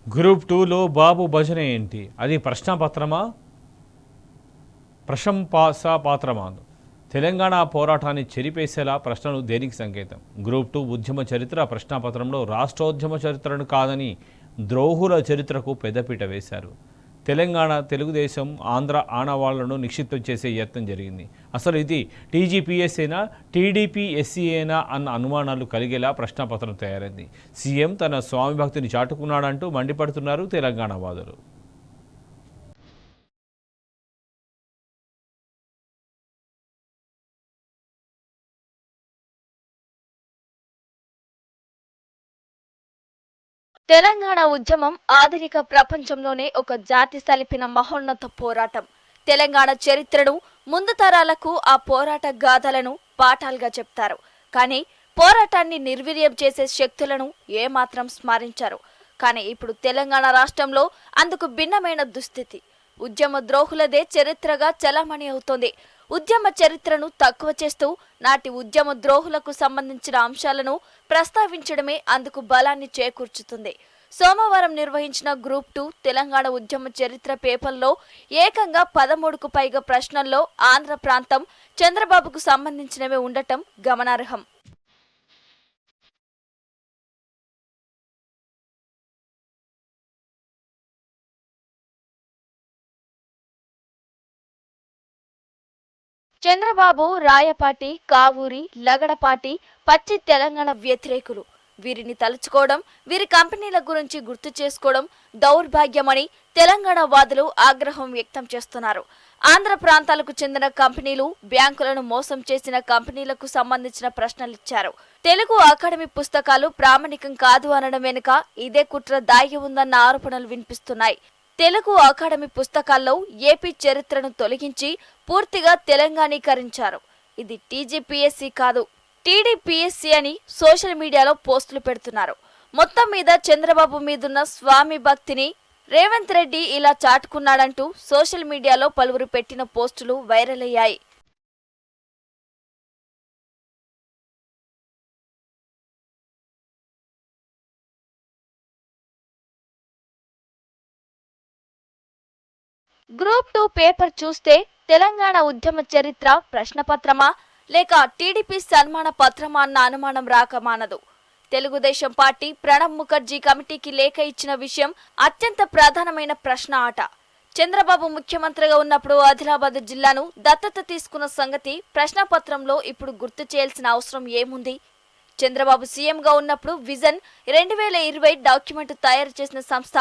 Group 2లో బాబు భజన ఏంటి? అది ప్రశ్నపత్రమా, ప్రశంసాపాత్రమా? తెలంగాణ పోరాటాన్ని చెరిపేసేలా ప్రశ్నలు దేనికి సంకేతం? గ్రూప్ 2 ఉద్యమ చరిత్ర ప్రశ్నాపత్రంలో రాష్ట్రోద్యమ చరిత్రను కాదని ద్రోహుల చరిత్రకు పెద్దపీట వేశారు. తెలంగాణ, తెలుగుదేశం, ఆంధ్ర ఆనవాళ్లను నిక్షిప్తం చేసే యత్నం జరిగింది. అసలు ఇది టీజీపీఎస్ఏనా, టీడీపీఎస్సీఏనా అన్న అనుమానాలు కలిగేలా ప్రశ్నాపత్రం తయారైంది. సీఎం తన స్వామి భక్తిని చాటుకున్నాడంటూ మండిపడుతున్నారు తెలంగాణ వాదులు. తెలంగాణ ఉద్యమం ఆధునిక ప్రపంచంలోనే ఒక జాతి సలిపిన మహోన్నత పోరాటం. తెలంగాణ చరిత్రను ముందు తరాలకు ఆ పోరాట గాథలను పాఠాలుగా చెప్తారు. కానీ పోరాటాన్ని నిర్వీర్యం చేసే శక్తులను ఏమాత్రం స్మరించారు. కానీ ఇప్పుడు తెలంగాణ రాష్ట్రంలో అందుకు భిన్నమైన దుస్థితి. ఉద్యమ ద్రోహులదే చరిత్రగా చలామణి అవుతోంది. ఉద్యమ చరిత్రను తక్కువ చేస్తూ నాటి ఉద్యమ ద్రోహులకు సంబంధించిన అంశాలను ప్రస్తావించడమే అందుకు బలాన్ని చేకూర్చుతుంది. సోమవారం నిర్వహించిన గ్రూప్ 2 తెలంగాణ ఉద్యమ చరిత్ర పేపర్లో ఏకంగా 13కు పైగా ప్రశ్నల్లో ఆంధ్ర ప్రాంతం, చంద్రబాబుకు సంబంధించినవే ఉండటం గమనార్హం. చంద్రబాబు, రాయపాటి, కావూరి, లగడపాటి పచ్చి తెలంగాణ వ్యతిరేకులు. వీరిని తలుచుకోవడం, వీరి కంపెనీల గురించి గుర్తు చేసుకోవడం దౌర్భాగ్యమని తెలంగాణ వాదులు ఆగ్రహం వ్యక్తం చేస్తున్నారు. ఆంధ్ర ప్రాంతాలకు చెందిన కంపెనీలు, బ్యాంకులను మోసం చేసిన కంపెనీలకు సంబంధించిన ప్రశ్నలిచ్చారు. తెలుగు అకాడమీ పుస్తకాలు ప్రామాణికం కాదు అనడం వెనుక ఇదే కుట్ర దాగి ఉందన్న ఆరోపణలు వినిపిస్తున్నాయి. తెలుగు అకాడమీ పుస్తకాల్లో ఏపీ చరిత్రను తొలగించి పూర్తిగా తెలంగాణీకరించారు. ఇది టీజీపీఎస్సీ కాదు, టీడీపీఎస్సీ అని సోషల్ మీడియాలో పోస్టులు పెడుతున్నారు. మొత్తం మీద చంద్రబాబు మీదున్న స్వామి భక్తిని రేవంత్ రెడ్డి ఇలా చాటుకున్నాడంటూ సోషల్ మీడియాలో పలువురు పెట్టిన పోస్టులు వైరల్ అయ్యాయి. గ్రూప్ 2 పేపర్ చూస్తే తెలంగాణ ఉద్యమ చరిత్ర ప్రశ్నపత్రమా లేక టీడీపీ సన్మాన పత్రమా అన్న అనుమానం రాక మానదు. తెలుగుదేశం పార్టీ ప్రణబ్ ముఖర్జీ కమిటీకి లేఖ ఇచ్చిన విషయం అత్యంత ప్రధానమైన ప్రశ్న ఆట. చంద్రబాబు ముఖ్యమంత్రిగా ఉన్నప్పుడు ఆదిలాబాద్ జిల్లాను దత్తత తీసుకున్న సంగతి ప్రశ్నపత్రంలో ఇప్పుడు గుర్తు చేయాల్సిన అవసరం ఏముంది? చంద్రబాబు సీఎంగా ఉన్నప్పుడు విజన్ 2020 డాక్యుమెంట్ తయారు చేసిన సంస్థ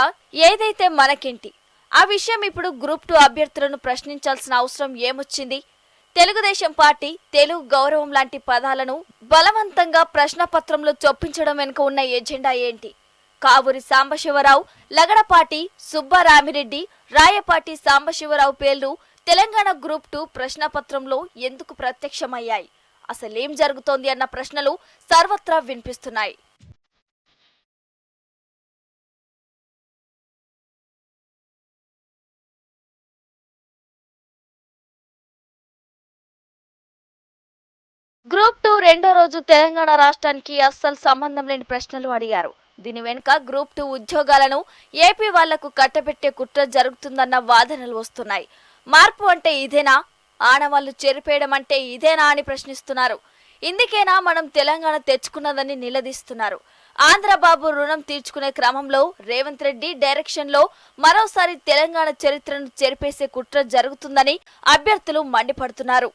ఏదైతే మనకేంటి? ఆ విషయం ఇప్పుడు గ్రూప్ 2 అభ్యర్థులను ప్రశ్నించాల్సిన అవసరం ఏమొచ్చింది? తెలుగుదేశం పార్టీ, తెలుగు గౌరవం లాంటి పదాలను బలవంతంగా ప్రశ్నపత్రంలో చొప్పించడం వెనుక ఉన్న ఎజెండా ఏంటి? కావూరి సాంబశివరావు, లగడపాటి, సుబ్బారామిరెడ్డి, రాయపాటి సాంబశివరావు పేర్లు తెలంగాణ గ్రూప్ 2 ప్రశ్నపత్రంలో ఎందుకు ప్రత్యక్షమయ్యాయి? అసలేం జరుగుతోంది అన్న ప్రశ్నలు సర్వత్రా వినిపిస్తున్నాయి. గ్రూప్ 2 రెండో రోజు తెలంగాణ రాష్ట్రానికి అస్సలు సంబంధం లేని ప్రశ్నలు అడిగారు. దీని వెనుక గ్రూప్ 2 ఉద్యోగాలను ఏపీ వాళ్లకు కట్టబెట్టే కుట్ర జరుగుతుందన్న వాదనలు వస్తున్నాయి. మార్పు అంటే ఇదేనా? ఆనవాళ్లు చెరిపేయడం అంటే ఇదేనా అని ప్రశ్నిస్తున్నారు. ఇందుకేనా మనం తెలంగాణ తెచ్చుకున్నదని నిలదీస్తున్నారు. ఆంధ్రబాబు రుణం తీర్చుకునే క్రమంలో రేవంత్ రెడ్డి డైరెక్షన్ లో మరోసారి తెలంగాణ చరిత్రను చెరిపేసే కుట్ర జరుగుతుందని అభ్యర్థులు మండిపడుతున్నారు.